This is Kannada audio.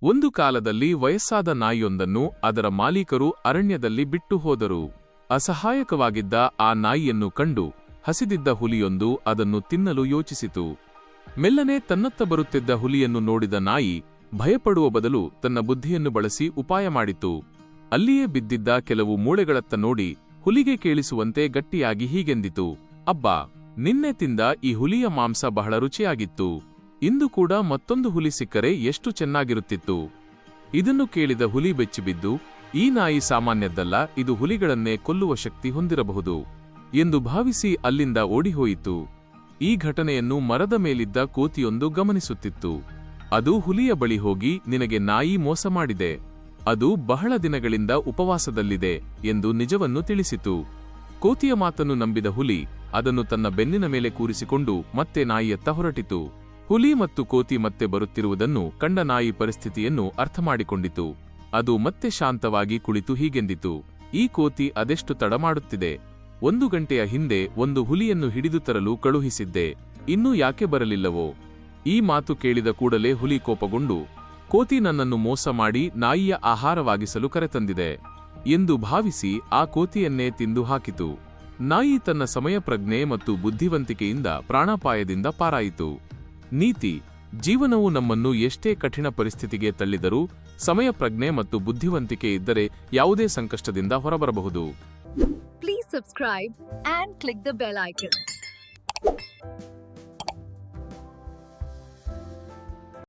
ಒಂದು ಕಾಲದಲ್ಲಿ ವಯಸ್ಸಾದ ನಾಯಿಯೊಂದನ್ನು ಅದರ ಮಾಲೀಕರು ಅರಣ್ಯದಲ್ಲಿ ಬಿಟ್ಟು ಹೋದರು. ಅಸಹಾಯಕವಾಗಿದ್ದ ಆ ನಾಯಿಯನ್ನು ಕಂಡು ಹಸಿದಿದ್ದ ಹುಲಿಯೊಂದು ಅದನ್ನು ತಿನ್ನಲು ಯೋಚಿಸಿತು. ಮೆಲ್ಲನೆ ತನ್ನತ್ತ ಬರುತ್ತಿದ್ದ ಹುಲಿಯನ್ನು ನೋಡಿದ ನಾಯಿ ಭಯಪಡುವ ಬದಲು ತನ್ನ ಬುದ್ಧಿಯನ್ನು ಬಳಸಿ ಉಪಾಯ ಮಾಡಿತು. ಅಲ್ಲಿಯೇ ಬಿದ್ದಿದ್ದ ಕೆಲವು ಮೂಳೆಗಳತ್ತ ನೋಡಿ ಹುಲಿಗೆ ಕೇಳಿಸುವಂತೆ ಗಟ್ಟಿಯಾಗಿ ಹೀಗೆಂದಿತು, ಅಬ್ಬಾ, ನಿನ್ನೆ ತಿಂದ ಈ ಹುಲಿಯ ಮಾಂಸ ಬಹಳ ರುಚಿಯಾಗಿತ್ತು. ಇಂದು ಕೂಡ ಮತ್ತೊಂದು ಹುಲಿ ಸಿಕ್ಕರೆ ಎಷ್ಟು ಚೆನ್ನಾಗಿರುತ್ತಿತ್ತು. ಇದನ್ನು ಕೇಳಿದ ಹುಲಿ ಬೆಚ್ಚಿಬಿದ್ದು, ಈ ನಾಯಿ ಸಾಮಾನ್ಯದ್ದಲ್ಲ, ಇದು ಹುಲಿಗಳನ್ನೇ ಕೊಲ್ಲುವ ಶಕ್ತಿ ಹೊಂದಿರಬಹುದು ಎಂದು ಭಾವಿಸಿ ಅಲ್ಲಿಂದ ಓಡಿಹೋಯಿತು. ಈ ಘಟನೆಯನ್ನು ಮರದ ಮೇಲಿದ್ದ ಕೋತಿಯೊಂದು ಗಮನಿಸುತ್ತಿತ್ತು. ಅದು ಹುಲಿಯ ಬಳಿ ಹೋಗಿ, ನಿನಗೆ ನಾಯಿ ಮೋಸ ಮಾಡಿದೆ, ಅದು ಬಹಳ ದಿನಗಳಿಂದ ಉಪವಾಸದಲ್ಲಿದೆ ಎಂದು ನಿಜವನ್ನು ತಿಳಿಸಿತು. ಕೋತಿಯ ಮಾತನ್ನು ನಂಬಿದ ಹುಲಿ ಅದನ್ನು ತನ್ನ ಬೆನ್ನಿನ ಮೇಲೆ ಕೂರಿಸಿಕೊಂಡು ಮತ್ತೆ ನಾಯಿಯತ್ತ ಹೊರಟಿತು. ಹುಲಿ ಮತ್ತು ಕೋತಿ ಮತ್ತೆ ಬರುತ್ತಿರುವುದನ್ನು ಕಂಡ ನಾಯಿ ಪರಿಸ್ಥಿತಿಯನ್ನು ಅರ್ಥಮಾಡಿಕೊಂಡಿತು. ಅದು ಮತ್ತೆ ಶಾಂತವಾಗಿ ಕುಳಿತು ಹೀಗೆಂದಿತು, ಈ ಕೋತಿ ಅದೆಷ್ಟು ತಡ ಮಾಡುತ್ತಿದೆ. 1 ಗಂಟೆಯ ಹಿಂದೆ ಒಂದು ಹುಲಿಯನ್ನು ಹಿಡಿದು ತರಲು ಕಳುಹಿಸಿದ್ದೆ, ಇನ್ನೂ ಯಾಕೆ ಬರಲಿಲ್ಲವೋ? ಈ ಮಾತು ಕೇಳಿದ ಕೂಡಲೇ ಹುಲಿ ಕೋಪಗೊಂಡು, ಕೋತಿ ನನ್ನನ್ನು ಮೋಸ ಮಾಡಿ ನಾಯಿಯ ಆಹಾರವಾಗಿಸಲು ಕರೆತಂದಿದೆ ಎಂದು ಭಾವಿಸಿ ಆ ಕೋತಿಯನ್ನೇ ತಿಂದು ಹಾಕಿತು. ನಾಯಿ ತನ್ನ ಸಮಯ ಪ್ರಜ್ಞೆ ಮತ್ತು ಬುದ್ಧಿವಂತಿಕೆಯಿಂದ ಪ್ರಾಣಾಪಾಯದಿಂದ ಪಾರಾಯಿತು. ನೀತಿ: ಜೀವನವು ನಮ್ಮನ್ನು ಎಷ್ಟೇ ಕಠಿಣ ಪರಿಸ್ಥಿತಿಗೆ ತಳ್ಳಿದರೂ ಸಮಯ ಪ್ರಜ್ಞೆ ಮತ್ತು ಬುದ್ಧಿವಂತಿಕೆ ಇದ್ದರೆ ಯಾವುದೇ ಸಂಕಷ್ಟದಿಂದ ಹೊರಬರಬಹುದು. Please subscribe and click the bell icon.